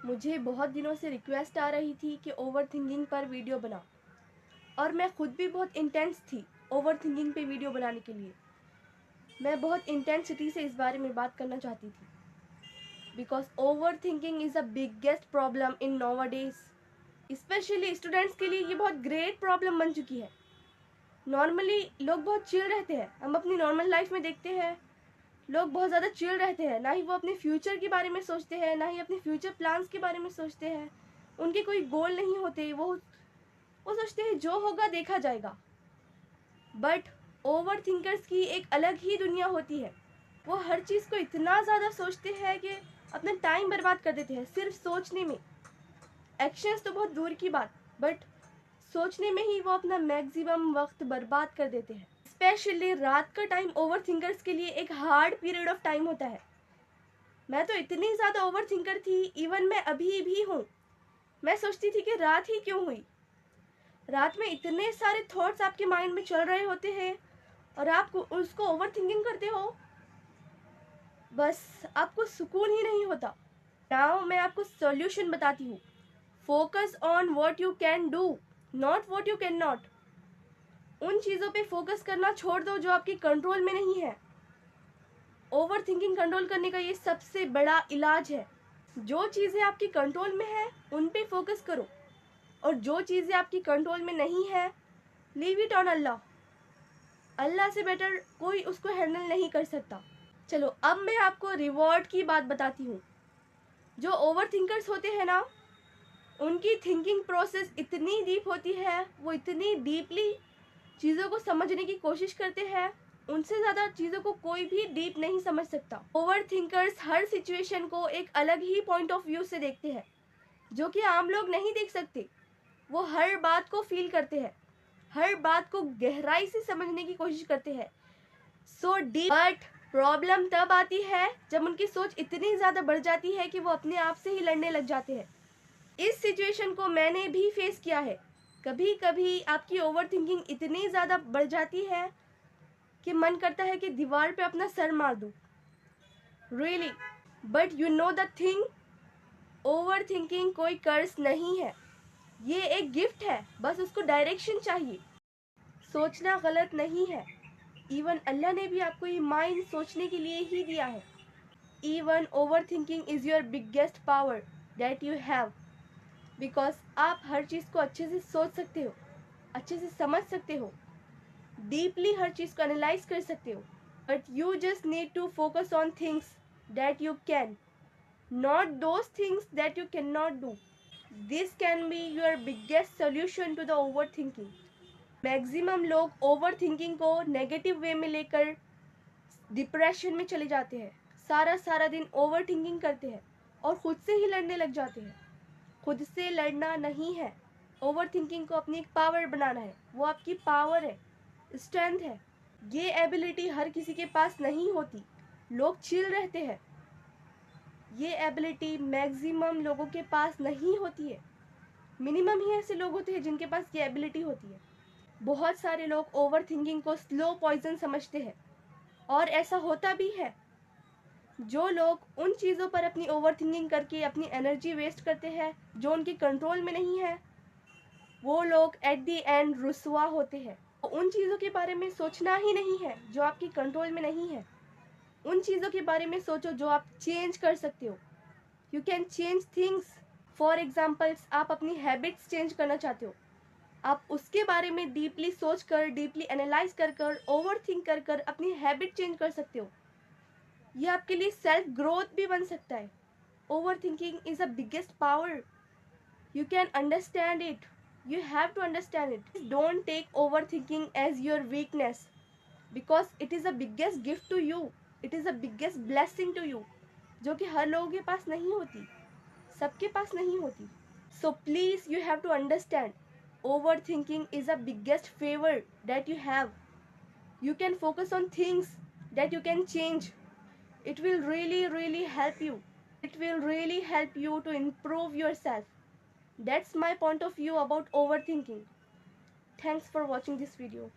मुझे बहुत दिनों से रिक्वेस्ट आ रही थी कि ओवर थिंकिंग पर वीडियो बना, और मैं खुद भी बहुत इंटेंस थी ओवर थिंकिंग पे वीडियो बनाने के लिए। मैं बहुत इंटेंसिटी से इस बारे में बात करना चाहती थी, because over thinking is a biggest problem in nowadays. Specially students के लिए ये बहुत ग्रेट प्रॉब्लम बन चुकी है। नॉर्मली लोग बहुत चिल रहते हैं, हम अपनी नॉर्मल लाइफ में देखते हैं लोग बहुत ज़्यादा चिल रहते हैं, ना ही वो अपने फ्यूचर के बारे में सोचते हैं, ना ही अपने फ्यूचर प्लान्स के बारे में सोचते हैं। उनके कोई गोल नहीं होते, वो सोचते हैं जो होगा देखा जाएगा। बट ओवर थिंकर्स की एक अलग ही दुनिया होती है। वो हर चीज़ को इतना ज़्यादा सोचते हैं कि अपना टाइम बर्बाद कर देते हैं सिर्फ सोचने में। एक्शंस तो बहुत दूर की बात, बट सोचने में ही वो अपना मैक्सिमम वक्त बर्बाद कर देते हैं। स्पेशली रात का टाइम ओवर थिंकर्स के लिए एक हार्ड पीरियड ऑफ टाइम होता है। मैं तो इतनी ज़्यादा ओवर थिंकर थी, इवन मैं अभी भी हूँ। मैं सोचती थी कि रात ही क्यों हुई। रात में इतने सारे थॉट्स आपके माइंड में चल रहे होते हैं और आप उसको ओवर थिंकिंग करते हो, बस आपको सुकून ही नहीं होता। नाउ मैं आपको सॉल्यूशन बताती हूँ। Focus on what you can do, not what you can not. उन चीज़ों पे फोकस करना छोड़ दो जो आपके कंट्रोल में नहीं है। ओवर थिंकिंग कंट्रोल करने का ये सबसे बड़ा इलाज है। जो चीज़ें आपकी कंट्रोल में है उन पे फोकस करो, और जो चीज़ें आपकी कंट्रोल में नहीं है, लीव इट ऑन अल्लाह। अल्लाह से बेटर कोई उसको हैंडल नहीं कर सकता। चलो अब मैं आपको रिवॉर्ड की बात बताती हूँ। जो ओवर थिंकर्स होते हैं ना, उनकी थिंकिंग प्रोसेस इतनी डीप होती है, वो इतनी डीपली चीज़ों को समझने की कोशिश करते हैं, उनसे ज़्यादा चीज़ों को कोई भी डीप नहीं समझ सकता। ओवर थिंकर्स हर सिचुएशन को एक अलग ही पॉइंट ऑफ व्यू से देखते हैं, जो कि आम लोग नहीं देख सकते। वो हर बात को फील करते हैं, हर बात को गहराई से समझने की कोशिश करते हैं, सो डीप। बट प्रॉब्लम तब आती है जब उनकी सोच इतनी ज़्यादा बढ़ जाती है कि वो अपने आप से ही लड़ने लग जाते हैं। इस सिचुएशन को मैंने भी फेस किया है। कभी कभी आपकी ओवर थिंकिंग इतनी ज़्यादा बढ़ जाती है कि मन करता है कि दीवार पे अपना सर मार दूँ, really. But you know the thing, over thinking कोई कर्स नहीं है, ये एक गिफ्ट है। बस उसको डायरेक्शन चाहिए। सोचना गलत नहीं है। इवन अल्लाह ने भी आपको ये माइंड सोचने के लिए ही दिया है। Even over thinking is your biggest power that you have, because आप हर चीज़ को अच्छे से सोच सकते हो, अच्छे से समझ सकते हो, डीपली हर चीज़ को एनालाइज कर सकते हो। But you just need to focus on things that you can, not those things that you cannot do. This can be your biggest solution to the overthinking. Maximum लोग ओवर थिंकिंग को negative way में लेकर depression में चले जाते हैं। सारा सारा दिन ओवर थिंकिंग करते हैं और खुद से ही लड़ने लग जाते हैं। खुद से लड़ना नहीं है, ओवर थिंकिंग को अपनी एक पावर बनाना है। वो आपकी पावर है, स्ट्रेंथ है। ये एबिलिटी हर किसी के पास नहीं होती। लोग चिल रहते हैं, ये एबिलिटी मैक्सिमम लोगों के पास नहीं होती है। मिनिमम ही ऐसे लोग होते हैं जिनके पास ये एबिलिटी होती है। बहुत सारे लोग ओवर थिंकिंग को स्लो पॉइजन समझते हैं, और ऐसा होता भी है। जो लोग उन चीज़ों पर अपनी ओवर थिंकिंग करके अपनी एनर्जी वेस्ट करते हैं जो उनके कंट्रोल में नहीं है, वो लोग एट दी एंड रुस्वा होते हैं। तो उन चीज़ों के बारे में सोचना ही नहीं है जो आपकी कंट्रोल में नहीं है। उन चीज़ों के बारे में सोचो जो आप चेंज कर सकते हो। You can change things. For examples, आप अपनी हैबिट्स चेंज करना चाहते हो, आप उसके बारे में डीपली सोच कर, डीपली एनालाइज कर कर, ओवर थिंक कर कर अपनी हैबिट चेंज कर सकते हो। ये आपके लिए सेल्फ ग्रोथ भी बन सकता है। Over thinking is a biggest power, you can understand it, you have to understand it. Don't take over thinking as your weakness, because it is a biggest gift to you, it is a biggest blessing to you, जो कि हर लोगों के पास नहीं होती, सबके पास नहीं होती। So please you have to understand, over thinking is a biggest favour that you have. You can focus on things that you can change. It will really help you. It will really help you to improve yourself. That's my point of view about overthinking. Thanks for watching this video.